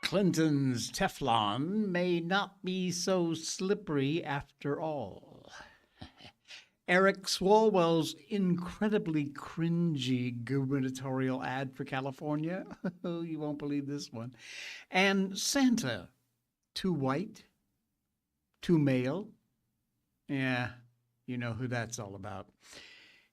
Clinton's Teflon may not be so slippery after all. Eric Swalwell's incredibly cringy gubernatorial ad for California. You won't believe this one. And Santa, too white, too male. Yeah, you know who that's all about.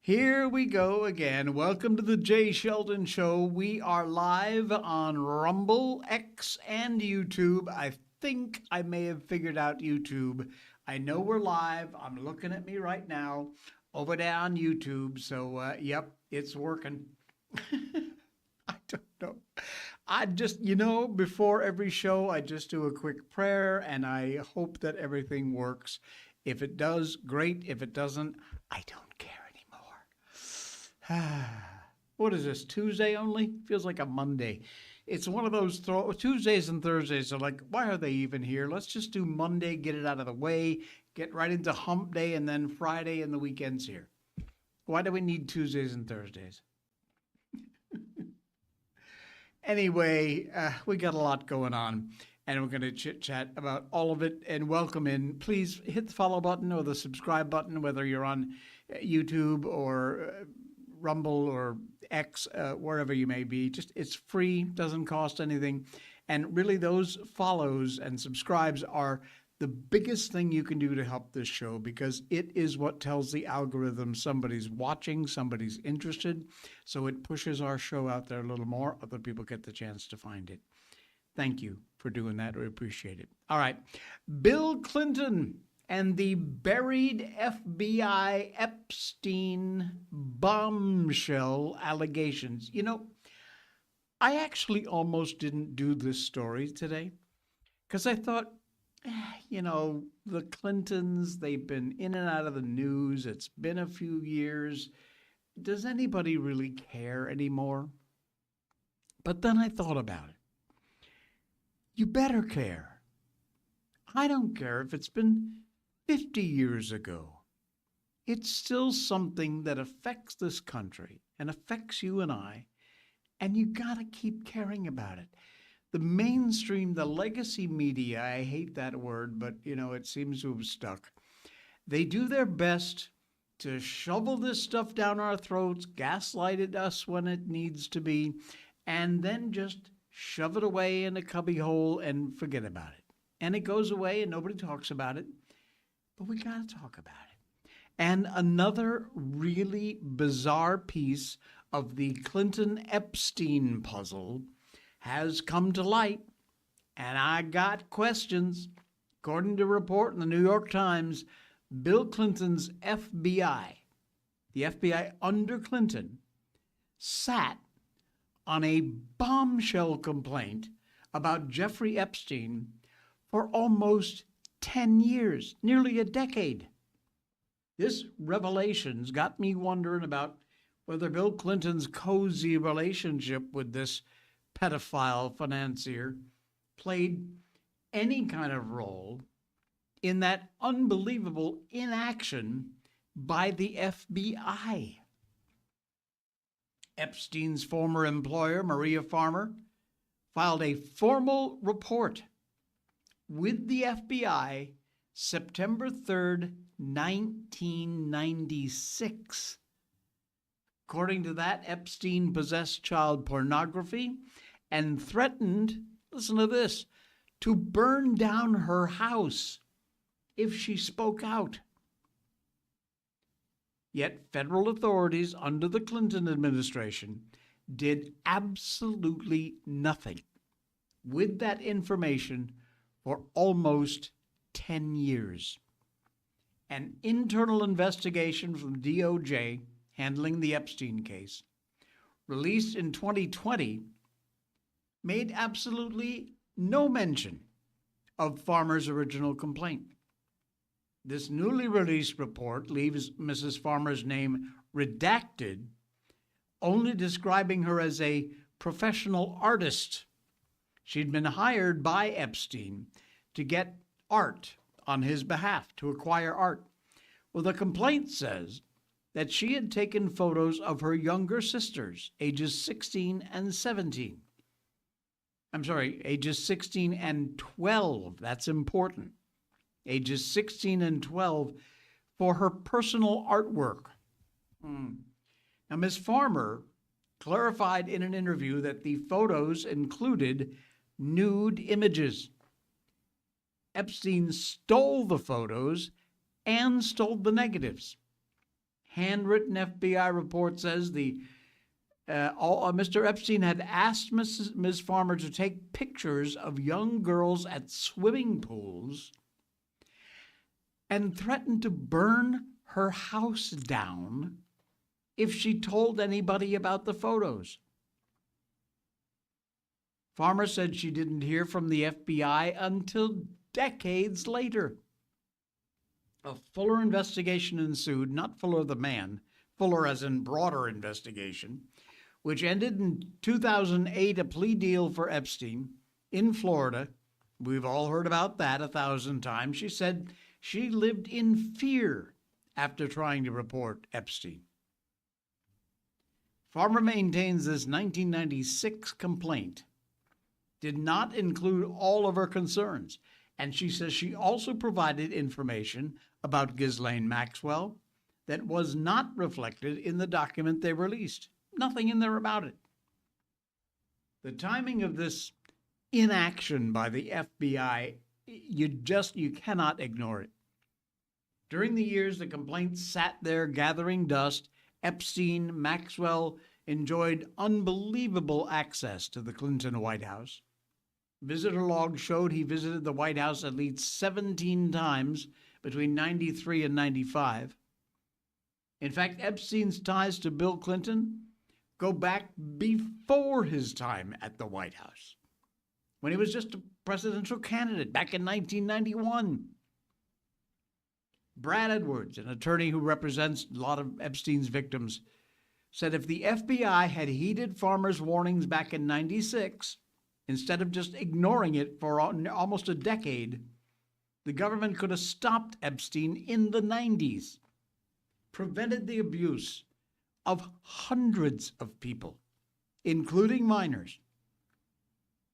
Here we go again. Welcome to the Jay Sheldon Show. We are live on Rumble, X, and YouTube. I think I may have figured out YouTube. I know we're live. I'm looking at me right now over there on YouTube. So, yep, it's working. I don't know. I just, before every show, I just do a quick prayer and I hope that everything works. If it does, great. If it doesn't, I don't care. What is this, Tuesday only? Feels like a Monday. It's one of those Tuesdays and Thursdays are like, why are they even here? Let's just do Monday, get it out of the way, get right into hump day, and then Friday and the weekend's here. Why do we need Tuesdays and Thursdays? Anyway, we got a lot going on, and we're going to chit-chat about all of it, and welcome in. Please hit the follow button or the subscribe button, whether you're on YouTube or Rumble or X, wherever you may be. Just, it's free, doesn't cost anything. And really those follows and subscribes are the biggest thing you can do to help this show, because it is what tells the algorithm somebody's watching, somebody's interested. So it pushes our show out there a little more. Other people get the chance to find it. Thank you for doing that. We appreciate it. All right. Bill Clinton and the buried FBI Epstein bombshell allegations. I actually almost didn't do this story today because I thought, the Clintons, they've been in and out of the news. It's been a few years. Does anybody really care anymore? But then I thought about it. You better care. I don't care if it's been 50 years ago. It's still something that affects this country and affects you and I, and you gotta keep caring about it. The mainstream, the legacy media, I hate that word, but it seems to have stuck. They do their best to shovel this stuff down our throats, gaslight us when it needs to be, and then just shove it away in a cubbyhole and forget about it. And it goes away and nobody talks about it. But we got to talk about it. And another really bizarre piece of the Clinton-Epstein puzzle has come to light. And I got questions. According to a report in the New York Times, Bill Clinton's FBI, the FBI under Clinton, sat on a bombshell complaint about Jeffrey Epstein for almost 10 years, nearly a decade. This revelation's got me wondering about whether Bill Clinton's cozy relationship with this pedophile financier played any kind of role in that unbelievable inaction by the FBI. Epstein's former employer, Maria Farmer, filed a formal report with the FBI September 3rd, 1996. According to that, Epstein possessed child pornography and threatened, listen to this, to burn down her house if she spoke out. Yet federal authorities under the Clinton administration did absolutely nothing with that information for almost 10 years. An internal investigation from DOJ handling the Epstein case, released in 2020, made absolutely no mention of Farmer's original complaint. This newly released report leaves Mrs. Farmer's name redacted, only describing her as a professional artist. She'd been hired by Epstein to get art on his behalf, to acquire art. Well, the complaint says that she had taken photos of her younger sisters, ages 16 and 17. I'm sorry, ages 16 and 12. That's important. Ages 16 and 12 for her personal artwork. Now, Ms. Farmer clarified in an interview that the photos included nude images. Epstein stole the photos and stole the negatives. Handwritten FBI report says Mr. Epstein had asked Ms. Farmer to take pictures of young girls at swimming pools and threatened to burn her house down if she told anybody about the photos. Farmer said she didn't hear from the FBI until decades later. A fuller investigation ensued, not Fuller the man, Fuller as in broader investigation, which ended in 2008, a plea deal for Epstein in Florida. We've all heard about that 1,000 times. She said she lived in fear after trying to report Epstein. Farmer maintains this 1996 complaint did not include all of her concerns, and she says she also provided information about Ghislaine Maxwell that was not reflected in the document they released. Nothing in there about it. The timing of this inaction by the FBI, you cannot ignore it. During the years the complaint sat there gathering dust, Epstein, Maxwell enjoyed unbelievable access to the Clinton White House. Visitor logs showed he visited the White House at least 17 times between 93 and 95. In fact, Epstein's ties to Bill Clinton go back before his time at the White House, when he was just a presidential candidate back in 1991. Brad Edwards, an attorney who represents a lot of Epstein's victims, said if the FBI had heeded Farmer's warnings back in 96, instead of just ignoring it for almost a decade, the government could have stopped Epstein in the 90s, prevented the abuse of hundreds of people, including minors.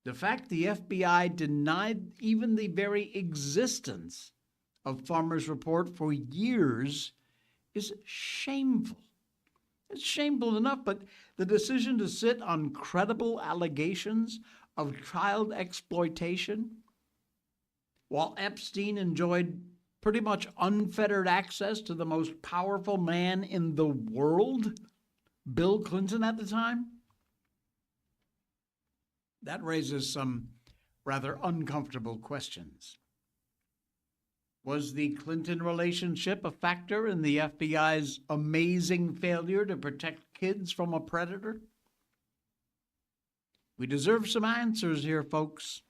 The fact the FBI denied even the very existence of Farmer's report for years is shameful. It's shameful enough, but the decision to sit on credible allegations of child exploitation, while Epstein enjoyed pretty much unfettered access to the most powerful man in the world, Bill Clinton at the time, that raises some rather uncomfortable questions. Was the Clinton relationship a factor in the FBI's amazing failure to protect kids from a predator? We deserve some answers here, folks.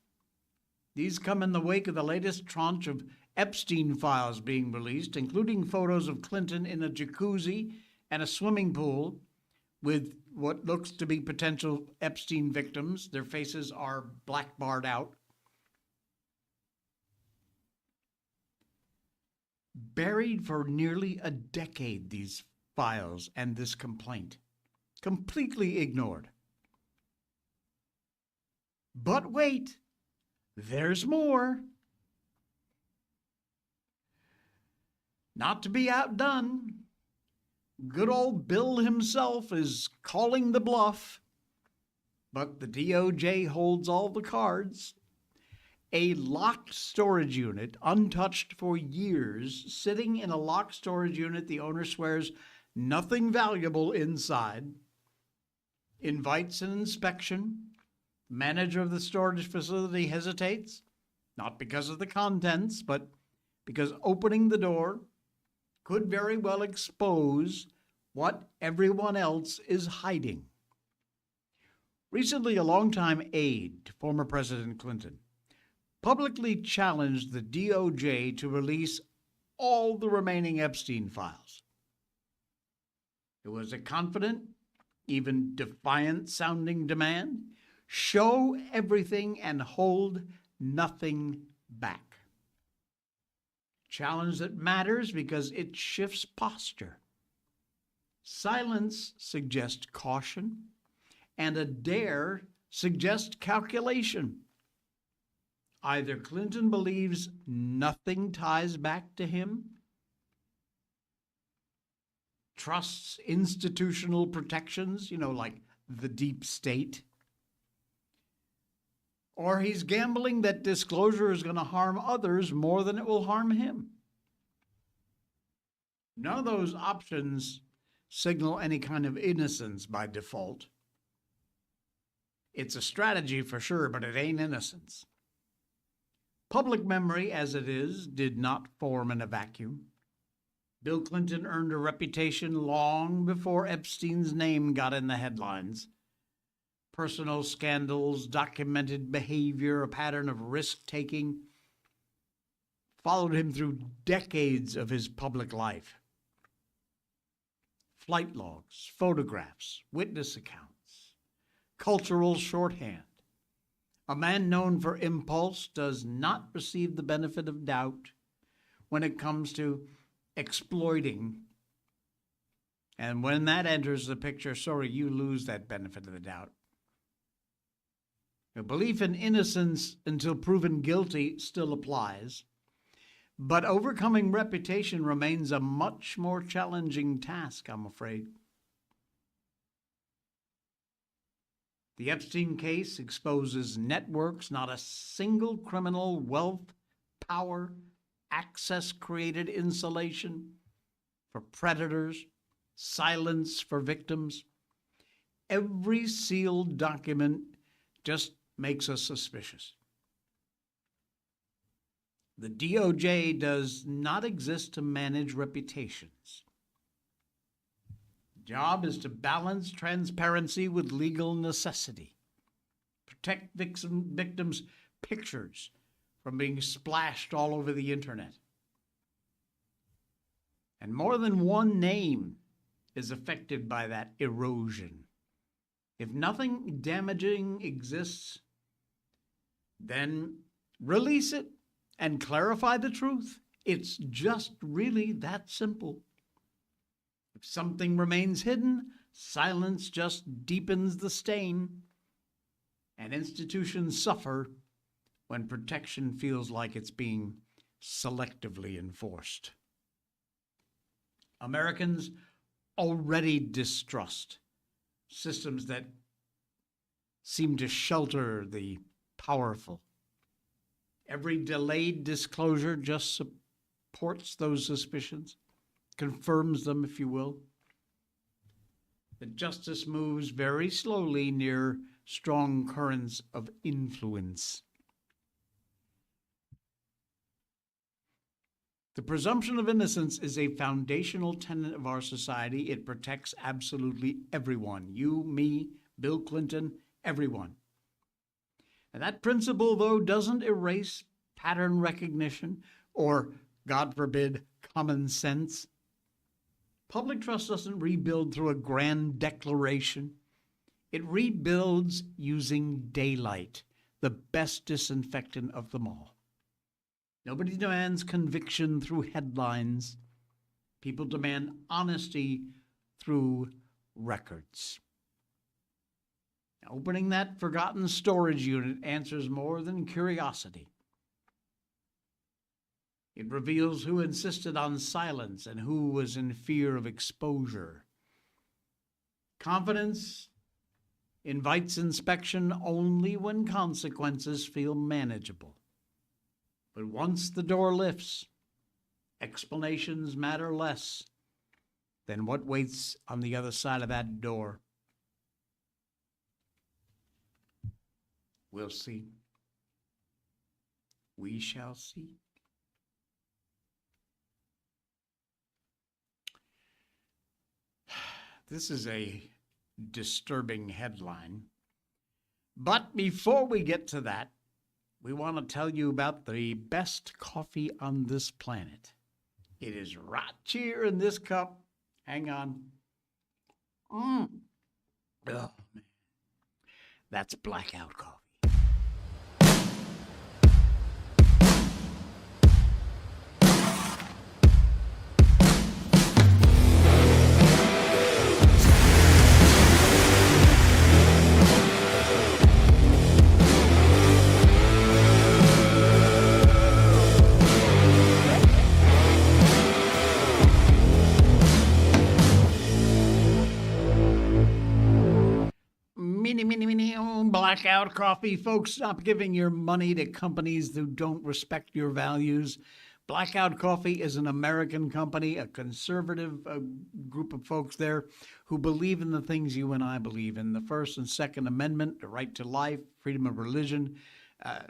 These come in the wake of the latest tranche of Epstein files being released, including photos of Clinton in a jacuzzi and a swimming pool with what looks to be potential Epstein victims. Their faces are black-barred out. Buried for nearly a decade, these files and this complaint, completely ignored. But wait, there's more. Not to be outdone, good old Bill himself is calling the bluff, but the DOJ holds all the cards. A locked storage unit, untouched for years, sitting in a locked storage unit the owner swears nothing valuable inside, invites an inspection. Manager of the storage facility hesitates, not because of the contents, but because opening the door could very well expose what everyone else is hiding. Recently, a longtime aide to former President Clinton publicly challenged the DOJ to release all the remaining Epstein files. It was a confident, even defiant-sounding demand. Show everything and hold nothing back. Challenge that matters because it shifts posture. Silence suggests caution, and a dare suggest calculation. Either Clinton believes nothing ties back to him, trusts institutional protections, like the deep state, or he's gambling that disclosure is going to harm others more than it will harm him. None of those options signal any kind of innocence by default. It's a strategy for sure, but it ain't innocence. Public memory, as it is, did not form in a vacuum. Bill Clinton earned a reputation long before Epstein's name got in the headlines. Personal scandals, documented behavior, a pattern of risk-taking followed him through decades of his public life. Flight logs, photographs, witness accounts, cultural shorthand. A man known for impulse does not receive the benefit of doubt when it comes to exploiting. And when that enters the picture, you lose that benefit of the doubt. A belief in innocence until proven guilty still applies, but overcoming reputation remains a much more challenging task, I'm afraid. The Epstein case exposes networks not a single criminal, wealth, power, access created insulation for predators, silence for victims. Every sealed document just makes us suspicious. The DOJ does not exist to manage reputations. The job is to balance transparency with legal necessity, protect victims' pictures from being splashed all over the internet. And more than one name is affected by that erosion. If nothing damaging exists, then release it and clarify the truth. It's just really that simple. If something remains hidden, silence just deepens the stain, and institutions suffer when protection feels like it's being selectively enforced. Americans already distrust systems that seem to shelter the powerful. Every delayed disclosure just supports those suspicions, confirms them, if you will. The justice moves very slowly near strong currents of influence. The presumption of innocence is a foundational tenet of our society. It protects absolutely everyone. You, me, Bill Clinton, everyone. And that principle, though, doesn't erase pattern recognition or, God forbid, common sense. Public trust doesn't rebuild through a grand declaration. It rebuilds using daylight, the best disinfectant of them all. Nobody demands conviction through headlines. People demand honesty through records. Opening that forgotten storage unit answers more than curiosity. It reveals who insisted on silence and who was in fear of exposure. Confidence invites inspection only when consequences feel manageable. But once the door lifts, explanations matter less than what waits on the other side of that door. We'll see. We shall see. This is a disturbing headline. But before we get to that, we want to tell you about the best coffee on this planet. It is right here in this cup. Hang on. Oh, man. That's Blackout coffee. Blackout Coffee. Folks, stop giving your money to companies who don't respect your values. Blackout Coffee is an American company, a conservative group of folks there who believe in the things you and I believe in. The First and Second Amendment, the right to life, freedom of religion,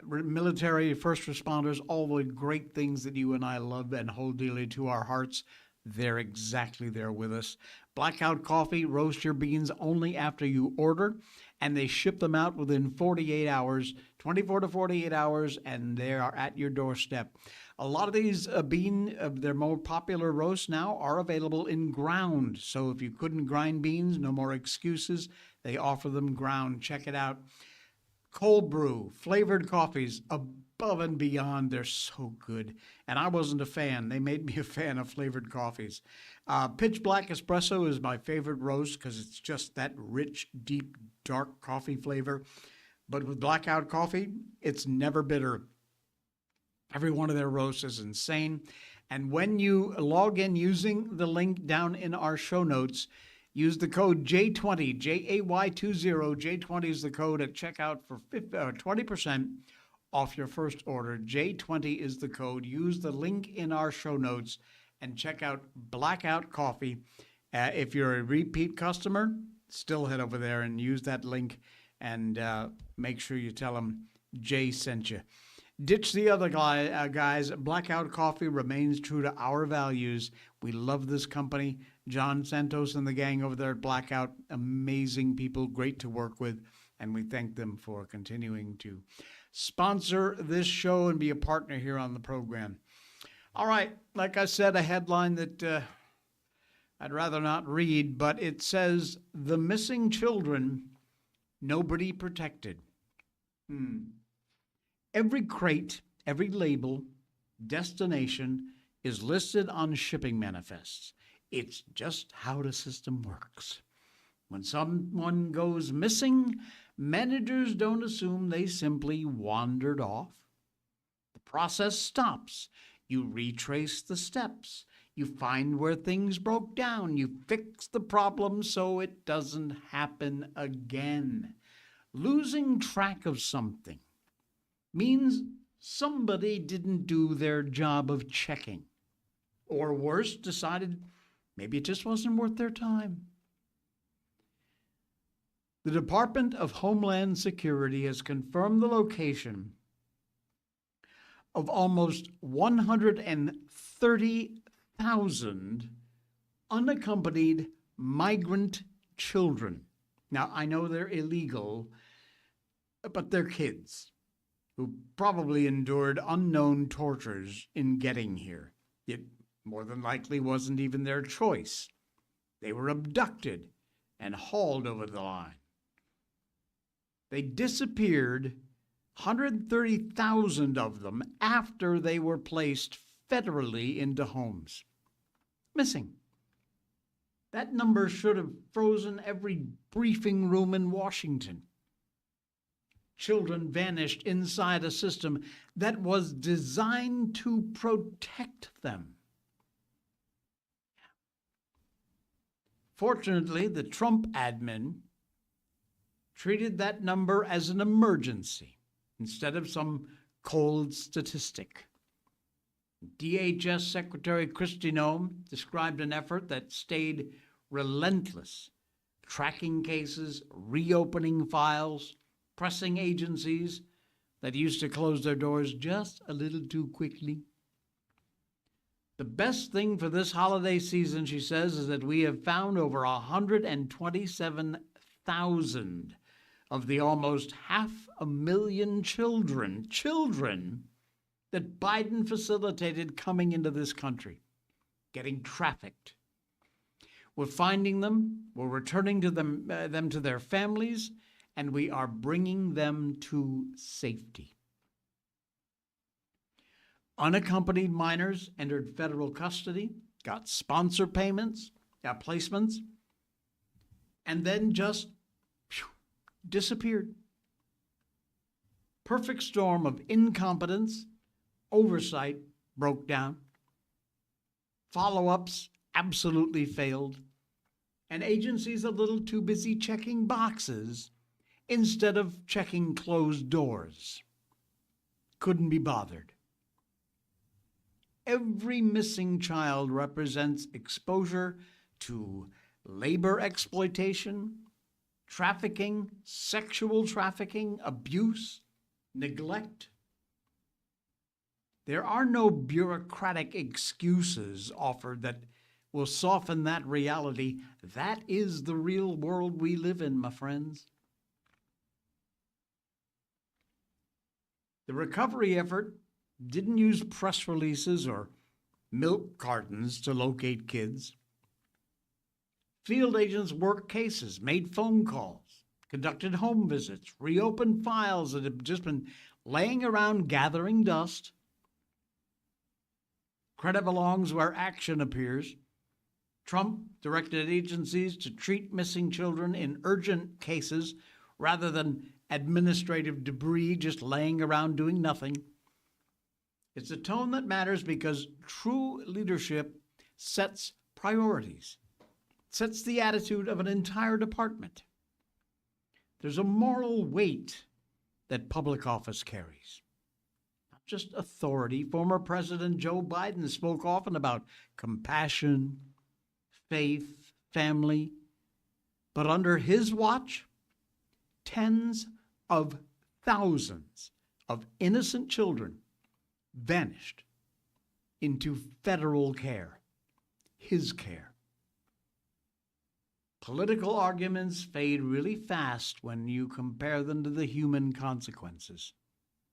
military, first responders, all the great things that you and I love and hold dearly to our hearts. They're exactly there with us. Blackout Coffee, roast your beans only after you order, and they ship them out within 48 hours, 24 to 48 hours, and they are at your doorstep. A lot of these their more popular roasts now are available in ground. So if you couldn't grind beans, no more excuses. They offer them ground. Check it out. Cold brew, flavored coffees, above and beyond. They're so good. And I wasn't a fan. They made me a fan of flavored coffees. Pitch Black Espresso is my favorite roast because it's just that rich, deep, dark coffee flavor. But with Blackout Coffee, it's never bitter. Every one of their roasts is insane. And when you log in using the link down in our show notes, use the code J20, Jay20. J20 is the code at checkout for 20% off your first order. J20 is the code. Use the link in our show notes and check out Blackout Coffee. If you're a repeat customer, still head over there and use that link and make sure you tell them Jay sent you. Ditch the other guys. Blackout Coffee remains true to our values. We love this company. John Santos and the gang over there at Blackout, amazing people, great to work with, and we thank them for continuing to sponsor this show and be a partner here on the program. All right, like I said, a headline that I'd rather not read, but it says, "The Missing Children, Nobody Protected." Every crate, every label, destination is listed on shipping manifests. It's just how the system works. When someone goes missing, managers don't assume they simply wandered off. The process stops. You retrace the steps. You find where things broke down. You fix the problem so it doesn't happen again. Losing track of something means somebody didn't do their job of checking. Or worse, decided maybe it just wasn't worth their time. The Department of Homeland Security has confirmed the location of almost 130,000 unaccompanied migrant children. Now, I know they're illegal, but they're kids who probably endured unknown tortures in getting here. It more than likely wasn't even their choice. They were abducted and hauled over the line. They disappeared, 130,000 of them, after they were placed federally into homes. Missing. That number should have frozen every briefing room in Washington. Children vanished inside a system that was designed to protect them. Fortunately, the Trump admin treated that number as an emergency instead of some cold statistic. DHS Secretary Kristi Noem described an effort that stayed relentless, tracking cases, reopening files, pressing agencies that used to close their doors just a little too quickly. The best thing for this holiday season, she says, is that we have found over 127,000 of the almost 500,000 children that Biden facilitated coming into this country, getting trafficked. We're finding them, we're returning to them to their families, and we are bringing them to safety. Unaccompanied minors entered federal custody, got sponsor payments, got placements, and then just disappeared. Perfect storm of incompetence, oversight broke down, follow-ups absolutely failed, and agencies a little too busy checking boxes instead of checking closed doors. Couldn't be bothered. Every missing child represents exposure to labor exploitation, trafficking, sexual trafficking, abuse, neglect. There are no bureaucratic excuses offered that will soften that reality. That is the real world we live in, my friends. The recovery effort didn't use press releases or milk cartons to locate kids. Field agents worked cases, made phone calls, conducted home visits, reopened files that had just been laying around gathering dust. Credit belongs where action appears. Trump directed agencies to treat missing children in urgent cases rather than administrative debris just laying around doing nothing. It's a tone that matters because true leadership sets priorities, sets the attitude of an entire department. There's a moral weight that public office carries, not just authority. Former President Joe Biden spoke often about compassion, faith, family, but under his watch, tens of thousands of innocent children vanished into federal care, his care. Political arguments fade really fast when you compare them to the human consequences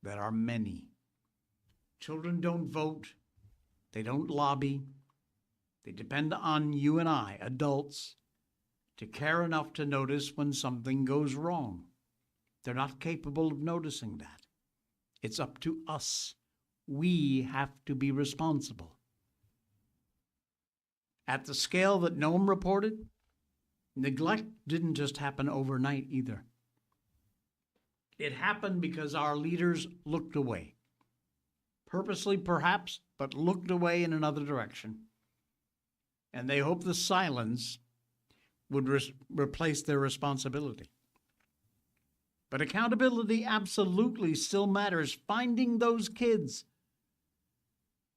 that are many. Children don't vote, they don't lobby, they depend on you and I, adults, to care enough to notice when something goes wrong. They're not capable of noticing that. It's up to us. We have to be responsible. At the scale that Noam reported, neglect didn't just happen overnight either. It happened because our leaders looked away. Purposely, perhaps, but looked away in another direction. And they hoped the silence would replace their responsibility. But accountability absolutely still matters. Finding those kids.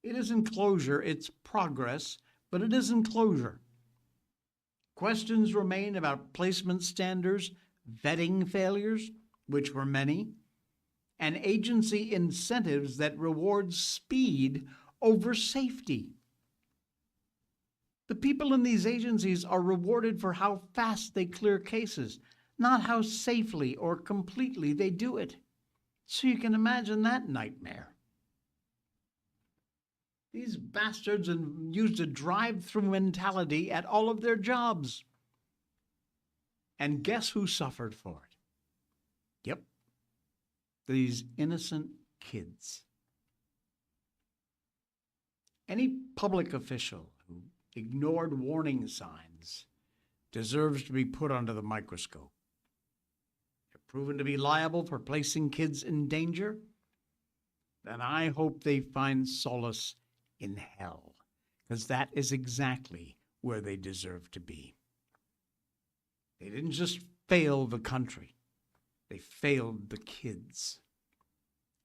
It isn't closure, it's progress, but it isn't closure. Questions remain about placement standards, vetting failures, which were many, and agency incentives that reward speed over safety. The people in these agencies are rewarded for how fast they clear cases, not how safely or completely they do it. So you can imagine that nightmare. These bastards used a drive-through mentality at all of their jobs. And guess who suffered for it? Yep, these innocent kids. Any public official who ignored warning signs deserves to be put under the microscope. If proven to be liable for placing kids in danger, then I hope they find solace in hell, because that is exactly where they deserve to be. They didn't just fail the country, they failed the kids.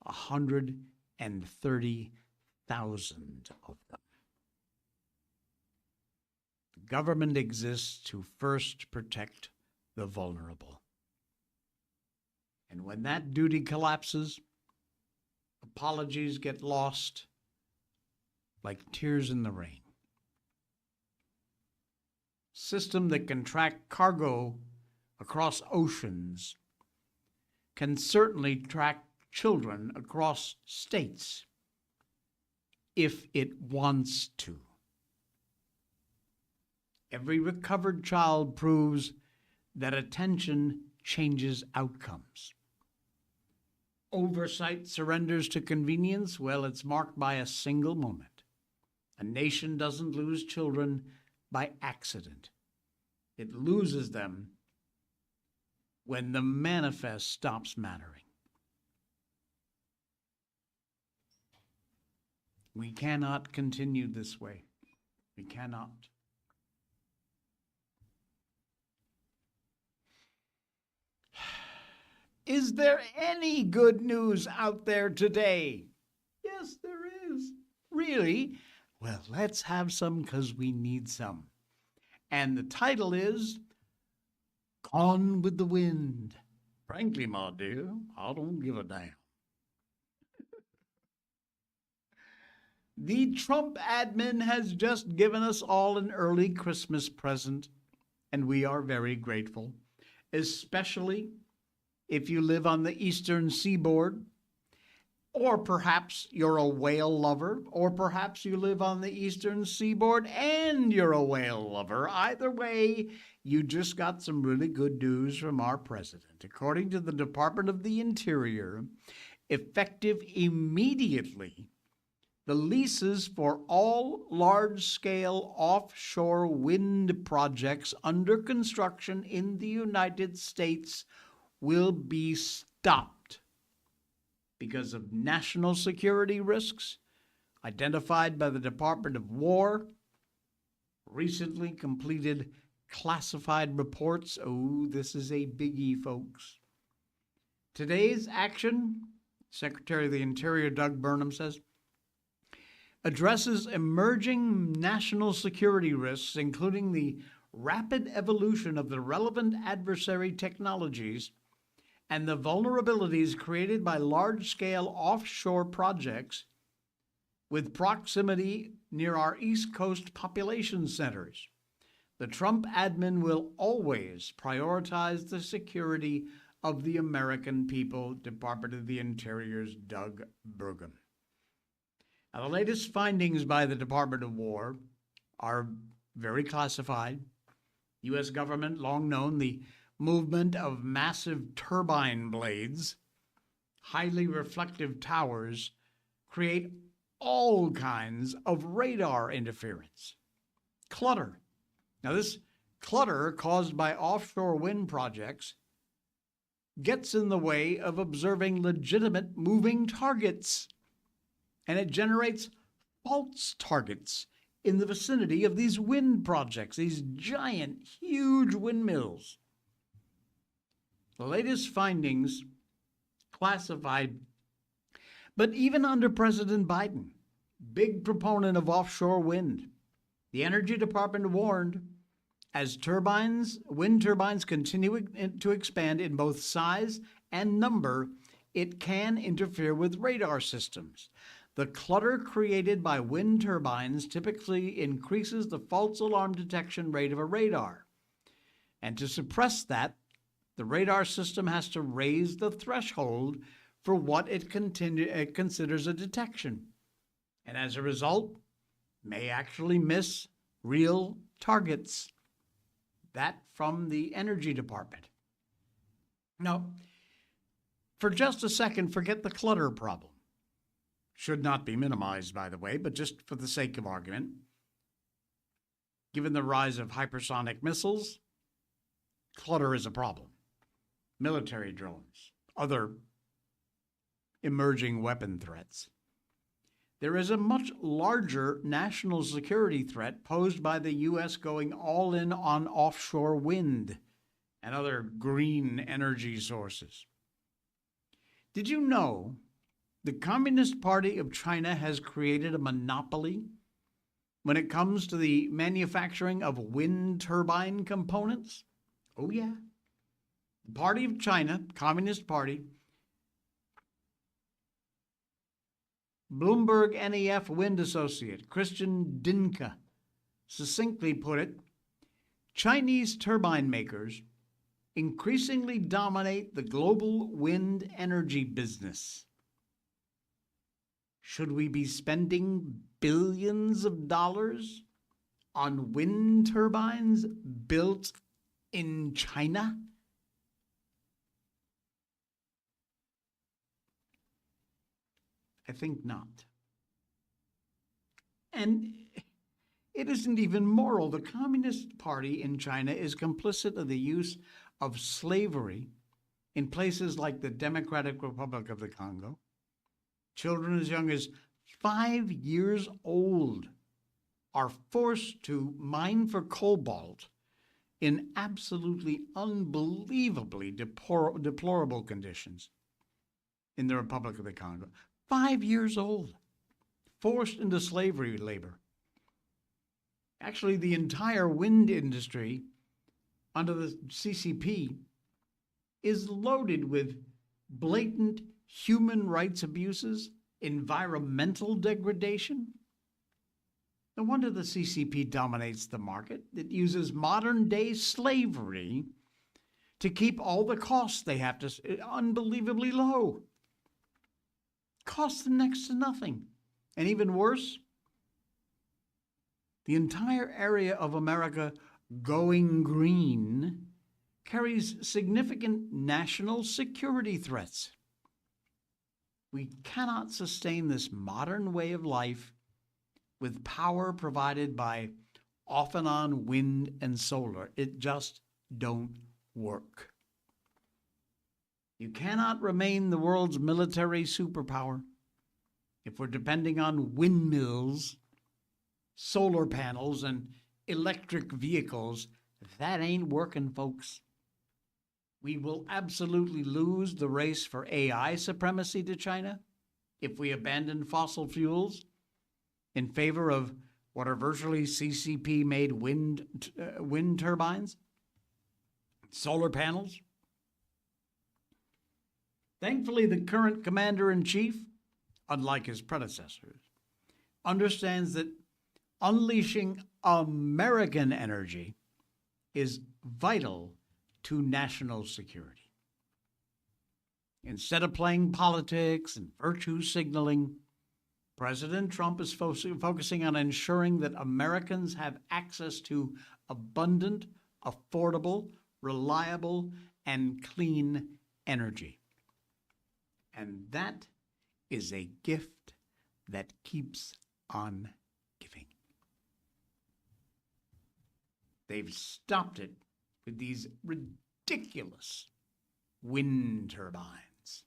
130,000 of them. The government exists to first protect the vulnerable. And when that duty collapses, apologies get lost like tears in the rain. System that can track cargo across oceans can certainly track children across states if it wants to. Every recovered child proves that attention changes outcomes. Oversight surrenders to convenience, well, it's marked by a single moment. A nation doesn't lose children by accident. It loses them when the manifest stops mattering. We cannot continue this way. We cannot. Is there any good news out there today? Yes, there is. Really? Well, let's have some because we need some. And the title is Gone with the Wind. Frankly, my dear, I don't give a damn. The Trump admin has just given us all an early Christmas present, and we are very grateful, especially if you live on the eastern seaboard, or perhaps you're a whale lover, or perhaps you live on the eastern seaboard and you're a whale lover. Either way, you just got some really good news from our president. According to the Department of the Interior, effective immediately, the leases for all large-scale offshore wind projects under construction in the United States will be stopped because of national security risks identified by the Department of War, recently completed classified reports. Oh, this is a biggie, folks. Today's action, Secretary of the Interior Doug Burnham says, addresses emerging national security risks, including the rapid evolution of the relevant adversary technologies and the vulnerabilities created by large-scale offshore projects with proximity near our East Coast population centers. The Trump admin will always prioritize the security of the American people, Department of the Interior's Doug Burgum. Now, the latest findings by the Department of War are very classified. U.S. government, long known, the movement of massive turbine blades, highly reflective towers, create all kinds of radar interference. Clutter. Now, this clutter caused by offshore wind projects gets in the way of observing legitimate moving targets, and it generates false targets in the vicinity of these wind projects, these giant, huge windmills. The latest findings classified, but even under President Biden, big proponent of offshore wind, the Energy Department warned as wind turbines continue to expand in both size and number, it can interfere with radar systems. The clutter created by wind turbines typically increases the false alarm detection rate of a radar. And to suppress that, the radar system has to raise the threshold for what it considers a detection. And as a result, may actually miss real targets. That from the Energy Department. Now, for just a second, forget the clutter problem. Should not be minimized, by the way, but just for the sake of argument, given the rise of hypersonic missiles, clutter is a problem. Military drones, other emerging weapon threats. There is a much larger national security threat posed by the U.S. going all in on offshore wind and other green energy sources. Did you know the Communist Party of China has created a monopoly when it comes to the manufacturing of wind turbine components? Oh, yeah. The Party of China, Communist Party, Bloomberg NEF wind associate Christian Dinka succinctly put it, Chinese turbine makers increasingly dominate the global wind energy business. Should we be spending billions of dollars on wind turbines built in China? I think not. And it isn't even moral. The Communist Party in China is complicit in the use of slavery in places like the Democratic Republic of the Congo. Children as young as 5 years old are forced to mine for cobalt in absolutely unbelievably deplorable conditions in the Republic of the Congo. 5 years old, forced into slavery labor. Actually, the entire wind industry under the CCP is loaded with blatant human rights abuses, environmental degradation. No wonder the CCP dominates the market. It uses modern-day slavery to keep all the costs they have to unbelievably low. Costs them next to nothing. And even worse, the entire area of America going green carries significant national security threats. We cannot sustain this modern way of life with power provided by off and on wind and solar. It just don't work. You cannot remain the world's military superpower if we're depending on windmills, solar panels, and electric vehicles. That ain't working, folks. We will absolutely lose the race for AI supremacy to China if we abandon fossil fuels in favor of what are virtually CCP-made wind turbines, solar panels. Thankfully, the current commander-in-chief, unlike his predecessors, understands that unleashing American energy is vital to national security. Instead of playing politics and virtue signaling, President Trump is focusing on ensuring that Americans have access to abundant, affordable, reliable, and clean energy. And that is a gift that keeps on giving. They've stopped it with these ridiculous wind turbines.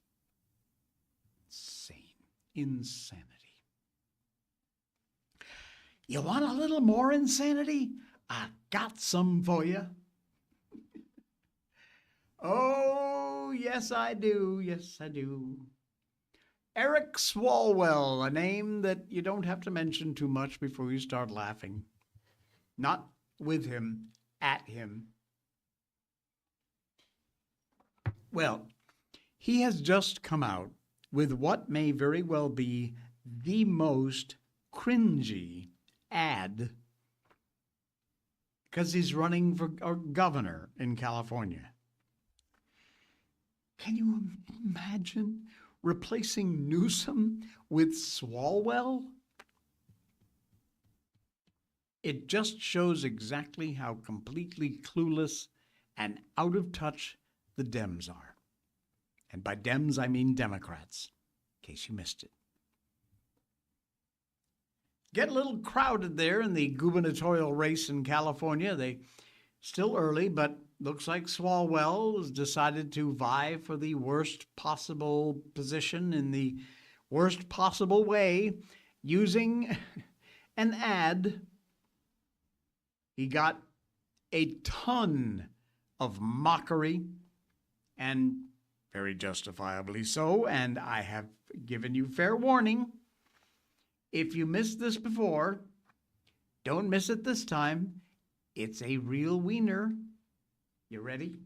Insanity. You want a little more insanity? I got some for you. Oh, yes, I do. Yes, I do. Eric Swalwell, a name that you don't have to mention too much before you start laughing. Not with him, at him. Well, he has just come out with what may very well be the most cringy ad because he's running for governor in California. Can you imagine replacing Newsom with Swalwell? It just shows exactly how completely clueless and out of touch the Dems are. And by Dems, I mean Democrats, in case you missed it. Get a little crowded there in the gubernatorial race in California. They still early, but looks like Swalwell has decided to vie for the worst possible position in the worst possible way using an ad. He got a ton of mockery, and very justifiably so, and I have given you fair warning. If you missed this before, don't miss it this time. It's a real wiener. You ready?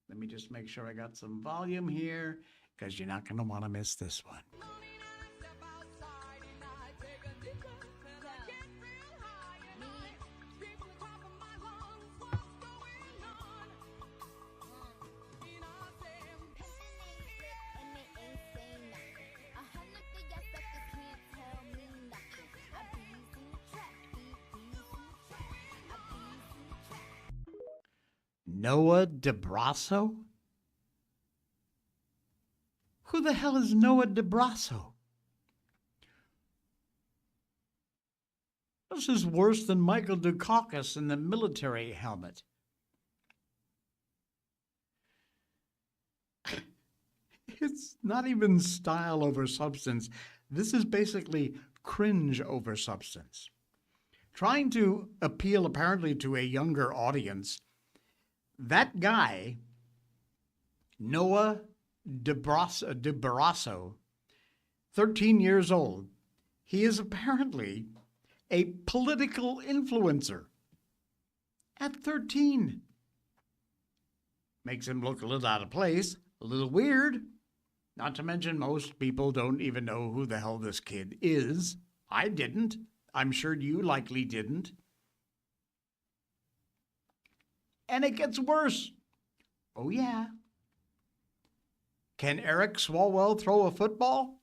Let me just make sure I got some volume here, because you're not going to want to miss this one. Noah DeBrasso? Who the hell is Noah DeBrasso? This is worse than Michael Dukakis in the military helmet. It's not even style over substance. This is basically cringe over substance. Trying to appeal apparently to a younger audience, That guy, Noah DeBarasso, 13 years old, he is apparently a political influencer at 13. Makes him look a little out of place, a little weird. Not to mention most people don't even know who the hell this kid is. I didn't. I'm sure you likely didn't. And it gets worse. Oh, yeah. Can Eric Swalwell throw a football?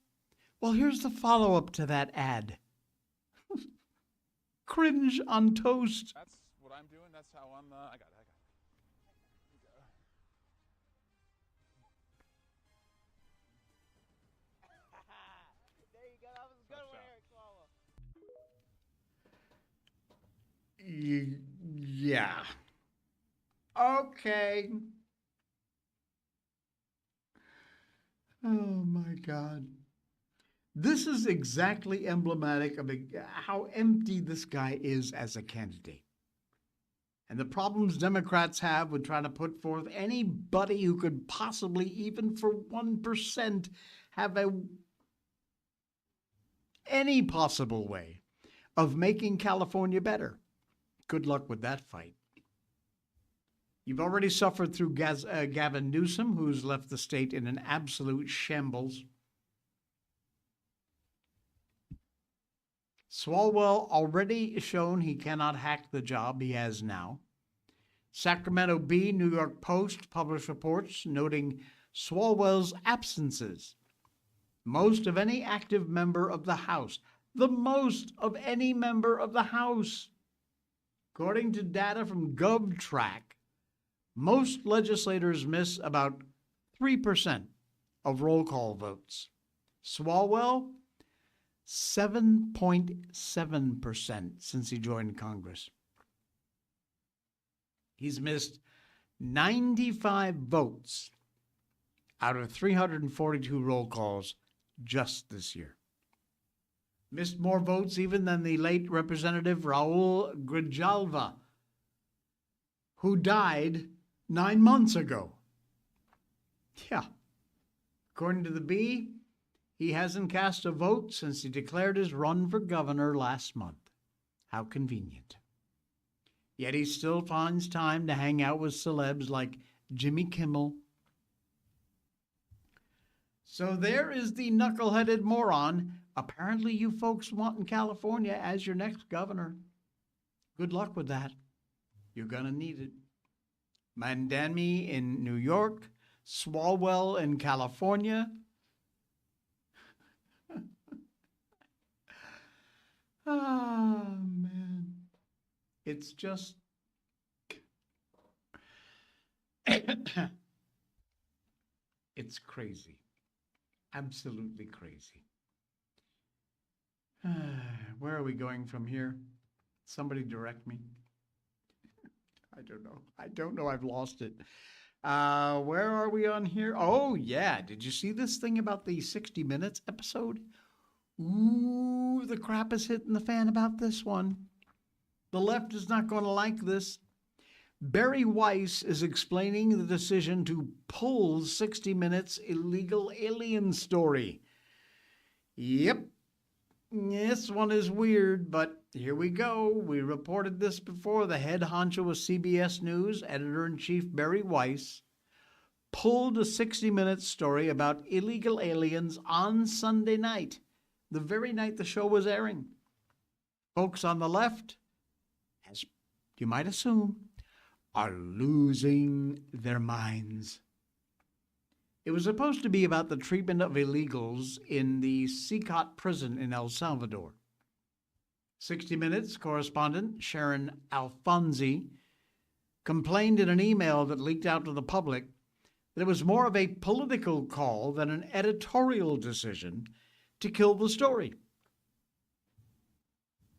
Well, here's the follow-up to that ad. Cringe on toast. That's what I'm doing. That's how I'm, I got it. There you go. That was a good one, Eric Swalwell. Yeah. Okay. Oh my God. This is exactly emblematic of how empty this guy is as a candidate. And the problems Democrats have with trying to put forth anybody who could possibly, even for 1%, have any possible way of making California better. Good luck with that fight. You've already suffered through Gavin Newsom, who's left the state in an absolute shambles. Swalwell already shown he cannot hack the job he has now. Sacramento Bee, New York Post published reports noting Swalwell's absences. Most of any active member of the House. The most of any member of the House. According to data from GovTrack, most legislators miss about 3% of roll call votes. Swalwell, 7.7% since he joined Congress. He's missed 95 votes out of 342 roll calls just this year. Missed more votes even than the late Representative Raul Grijalva, who died 9 months ago. Yeah. According to the Bee, he hasn't cast a vote since he declared his run for governor last month. How convenient. Yet he still finds time to hang out with celebs like Jimmy Kimmel. So there is the knuckle-headed moron apparently you folks want in California as your next governor. Good luck with that. You're going to need it. Mandami in New York, Swalwell in California. Ah, man. It's just... it's crazy. Absolutely crazy. Where are we going from here? Somebody direct me. I don't know. I've lost it. Where are we on here? Oh, yeah. Did you see this thing about the 60 Minutes episode? Ooh, the crap is hitting the fan about this one. The left is not going to like this. Barry Weiss is explaining the decision to pull 60 Minutes illegal alien story. Yep. This one is weird, but here we go. We reported this before. The head honcho of CBS News, editor-in-chief Barry Weiss, pulled a 60 Minutes story about illegal aliens on Sunday night, the very night the show was airing. Folks on the left, as you might assume, are losing their minds. It was supposed to be about the treatment of illegals in the Secot prison in El Salvador. 60 Minutes correspondent Sharon Alfonsi complained in an email that leaked out to the public that it was more of a political call than an editorial decision to kill the story.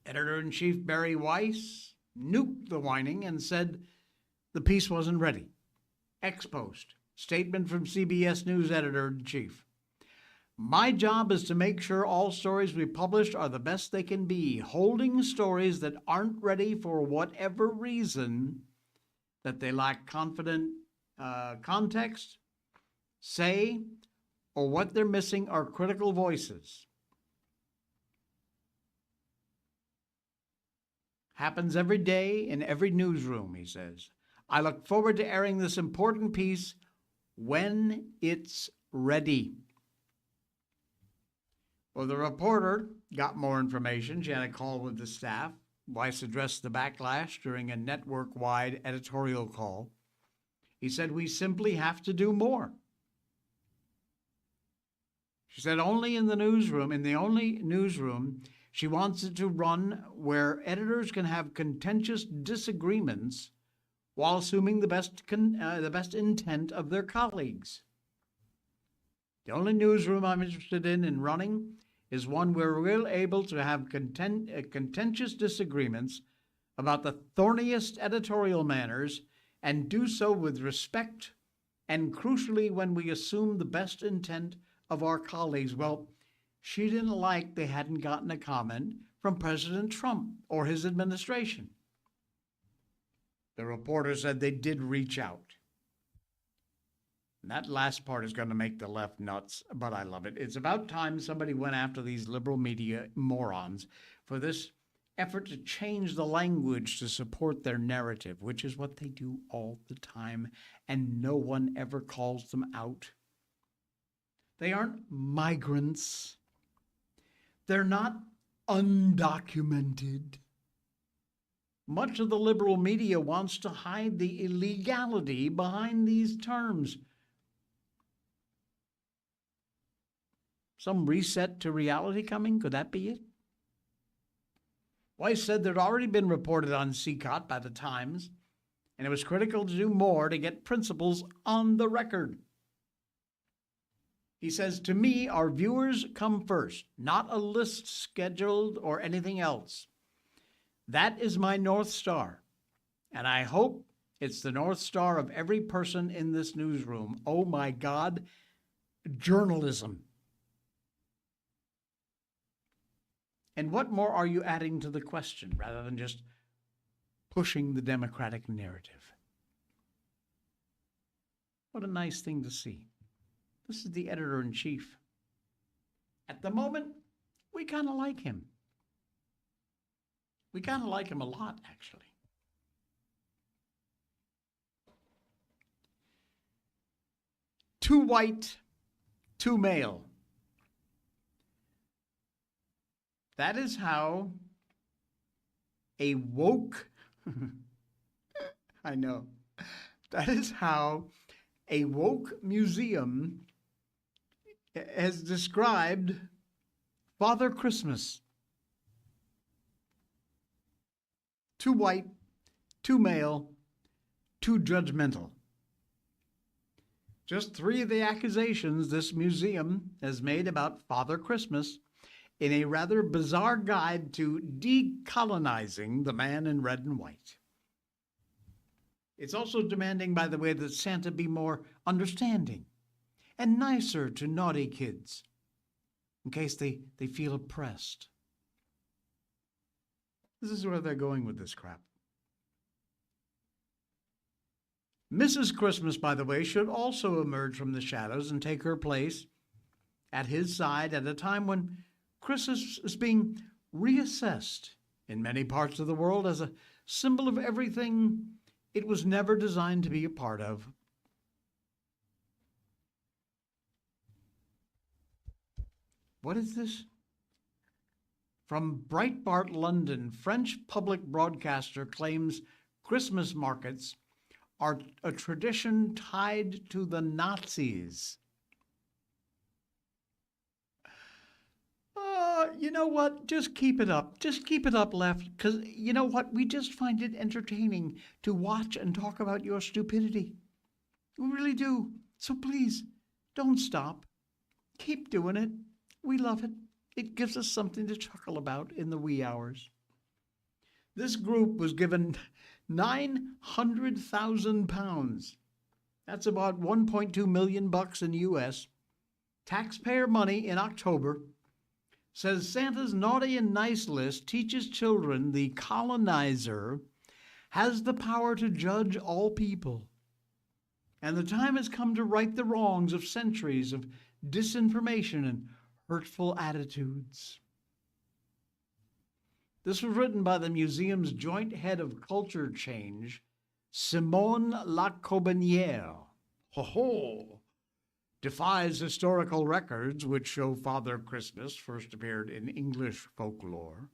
Editor-in-chief Barry Weiss nuked the whining and said the piece wasn't ready. Ex post. Statement from CBS News editor-in-chief. My job is to make sure all stories we publish are the best they can be. Holding stories that aren't ready for whatever reason that they lack confident context, say, or what they're missing are critical voices. Happens every day in every newsroom, he says. I look forward to airing this important piece when it's ready. Well, the reporter got more information. She had a call with the staff. Weiss addressed the backlash during a network-wide editorial call. He said, we simply have to do more. She said only in the only newsroom she wants it to run where editors can have contentious disagreements while assuming the best intent of their colleagues. The only newsroom I'm interested in running is one where we're able to have contentious disagreements about the thorniest editorial manners and do so with respect and, crucially, when we assume the best intent of our colleagues. Well, she didn't like they hadn't gotten a comment from President Trump or his administration. The reporter said they did reach out. And that last part is going to make the left nuts, but I love it. It's about time somebody went after these liberal media morons for this effort to change the language to support their narrative, which is what they do all the time, and no one ever calls them out. They aren't migrants. They're not undocumented. Much of the liberal media wants to hide the illegality behind these terms. Some reset to reality coming? Could that be it? Weiss said there'd already been reported on CCOT by the Times, and it was critical to do more to get principles on the record. He says, to me, our viewers come first, not a list scheduled or anything else. That is my North Star, and I hope it's the North Star of every person in this newsroom. Oh my God, journalism. And what more are you adding to the question rather than just pushing the Democratic narrative? What a nice thing to see. This is the editor-in-chief. At the moment, we kind of like him. We kind of like him a lot, actually. Too white, too male. That is how a woke, I know, that is how a woke museum has described Father Christmas. Too white, too male, too judgmental. Just three of the accusations this museum has made about Father Christmas in a rather bizarre guide to decolonizing the man in red and white. It's also demanding, by the way, that Santa be more understanding and nicer to naughty kids in case they feel oppressed. This is where they're going with this crap. Mrs. Christmas, by the way, should also emerge from the shadows and take her place at his side at a time when Christmas is being reassessed in many parts of the world as a symbol of everything it was never designed to be a part of. What is this? From Breitbart London, French public broadcaster claims Christmas markets are a tradition tied to the Nazis. You know what? Just keep it up. Just keep it up, left. Because you know what? We just find it entertaining to watch and talk about your stupidity. We really do. So please, don't stop. Keep doing it. We love it. It gives us something to chuckle about in the wee hours. This group was given £900,000. That's about $1.2 million in U.S. taxpayer money in October. Says Santa's naughty and nice list teaches children the colonizer has the power to judge all people. And the time has come to right the wrongs of centuries of disinformation and hurtful attitudes. This was written by the museum's joint head of culture change, Simone Lacobiniere. Ho ho! Defies historical records which show Father Christmas first appeared in English folklore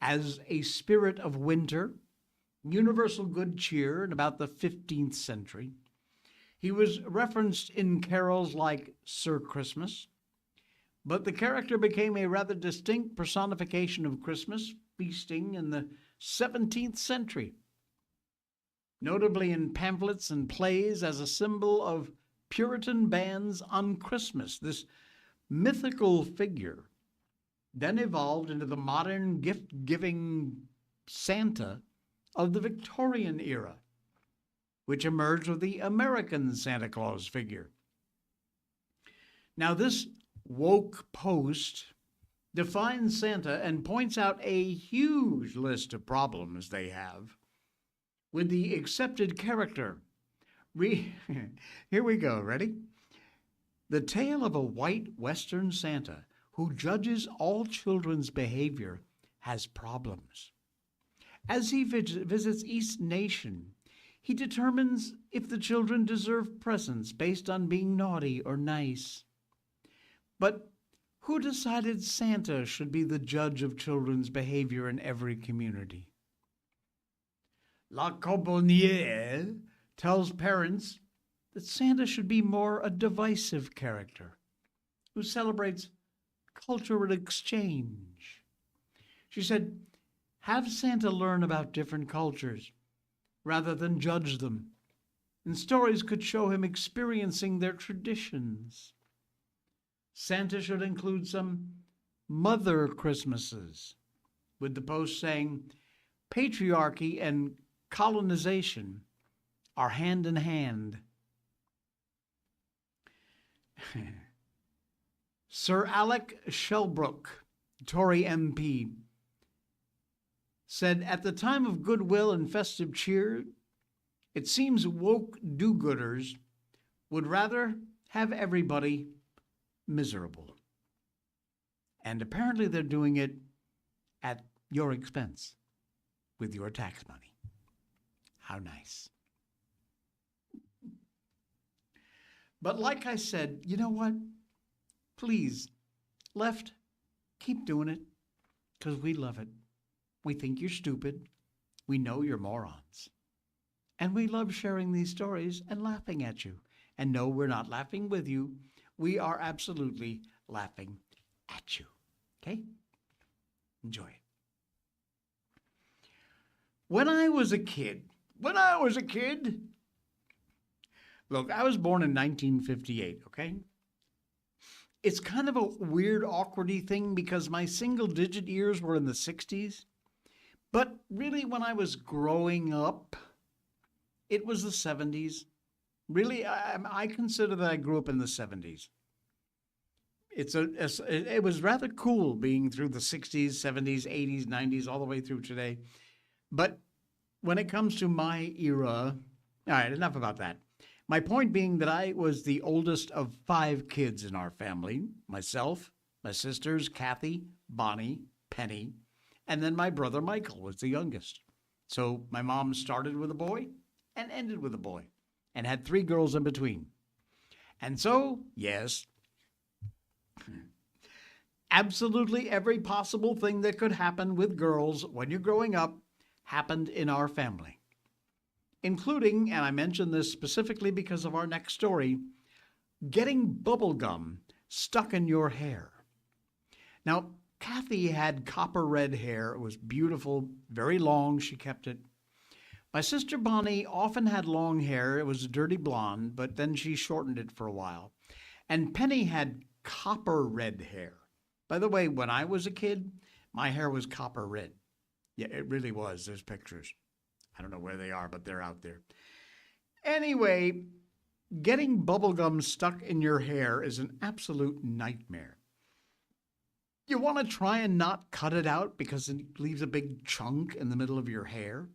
as a spirit of winter, universal good cheer in about the 15th century. He was referenced in carols like Sir Christmas, but the character became a rather distinct personification of Christmas feasting in the 17th century, notably in pamphlets and plays as a symbol of Puritan bans on Christmas. This mythical figure then evolved into the modern gift-giving Santa of the Victorian era, which emerged with the American Santa Claus figure. Now, this woke post defines Santa and points out a huge list of problems they have with the accepted character. Here we go, ready? The tale of a white Western Santa who judges all children's behavior has problems. As he visits each nation, he determines if the children deserve presents based on being naughty or nice. But who decided Santa should be the judge of children's behavior in every community? La Carbonniere tells parents that Santa should be more a divisive character who celebrates cultural exchange. She said, have Santa learn about different cultures rather than judge them, and stories could show him experiencing their traditions. Santa should include some Mother Christmases, with the post saying, patriarchy and colonization are hand in hand. Sir Alec Shelbrooke, Tory MP, said, at the time of goodwill and festive cheer, it seems woke do-gooders would rather have everybody miserable. And apparently they're doing it at your expense with your tax money. How nice. But like I said, you know what? Please, left, keep doing it, because we love it. We think you're stupid. We know you're morons. And we love sharing these stories and laughing at you. And no, we're not laughing with you. We are absolutely laughing at you. Okay? Enjoy it. When I was a kid, look, I was born in 1958, okay? It's kind of a weird, awkwardy thing because my single-digit years were in the 60s. But really, when I was growing up, it was the 70s. Really, I consider that I grew up in the 70s. It was rather cool being through the 60s, 70s, 80s, 90s, all the way through today. But when it comes to my era, all right, enough about that. My point being that I was the oldest of 5 kids in our family, myself, my sisters, Kathy, Bonnie, Penny, and then my brother Michael was the youngest. So my mom started with a boy and ended with a boy and had 3 girls in between. And so, yes, absolutely every possible thing that could happen with girls when you're growing up happened in our family, including, and I mention this specifically because of our next story, getting bubble gum stuck in your hair. Now, Kathy had copper red hair. It was beautiful, very long. She kept it. My sister Bonnie often had long hair. It was dirty blonde, but then she shortened it for a while. And Penny had copper red hair. By the way, when I was a kid, my hair was copper red. Yeah, it really was. There's pictures. I don't know where they are, but they're out there. Anyway, getting bubblegum stuck in your hair is an absolute nightmare. You want to try and not cut it out because it leaves a big chunk in the middle of your hair.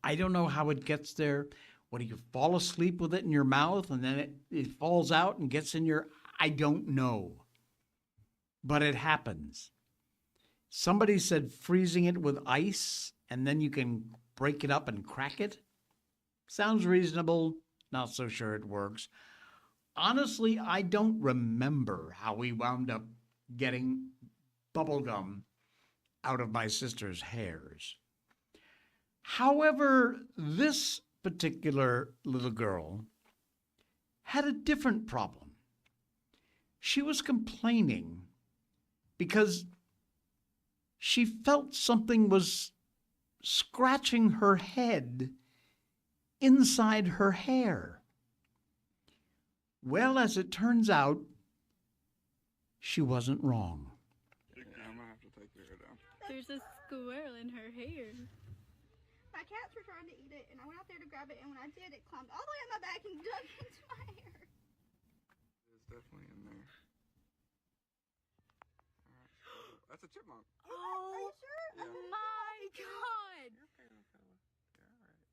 I don't know how it gets there. What do you fall asleep with it in your mouth and then it falls out and gets in your... I don't know. But it happens. Somebody said freezing it with ice and then you can break it up and crack it. Sounds reasonable. Not so sure it works. Honestly, I don't remember how we wound up getting bubble gum out of my sister's hairs. However, this particular little girl had a different problem. She was complaining because she felt something was scratching her head inside her hair. Well, as it turns out, she wasn't wrong. I'm gonna have to take your hair down. There's a squirrel in her hair. My cats were trying to eat it, and I went out there to grab it, and when I did, it climbed all the way on my back and dug into my hair. It's definitely in there. Alright. That's a chipmunk. Are you sure? Yeah. My God! You're okay, okay. Yeah, alright.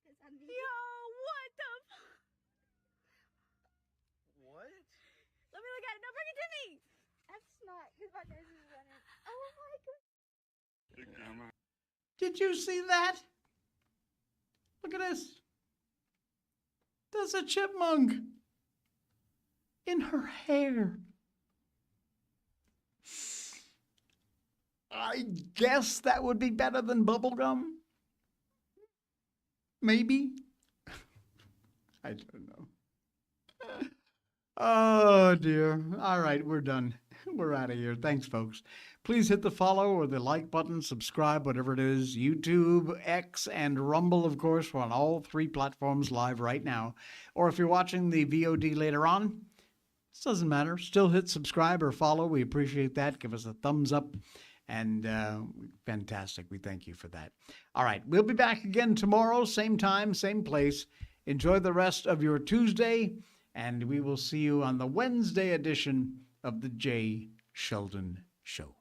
'Cause I'm vegan. Yo, what the? What? Let me look at it. No, bring it to me. That's not, because my nose is running. Oh my god. Yeah, I'm gonna... Did you see that? Look at this. There's a chipmunk in her hair. I guess that would be better than bubble gum. Maybe. I don't know. Oh dear. All right, we're done. We're out of here. Thanks, folks. Please hit the follow or the like button, subscribe, whatever it is. YouTube, X, and Rumble, of course. We're on all three platforms live right now. Or if you're watching the VOD later on, it doesn't matter. Still hit subscribe or follow. We appreciate that. Give us a thumbs up. And fantastic. We thank you for that. All right. We'll be back again tomorrow, same time, same place. Enjoy the rest of your Tuesday. And we will see you on the Wednesday edition of the Jay Sheldon Show.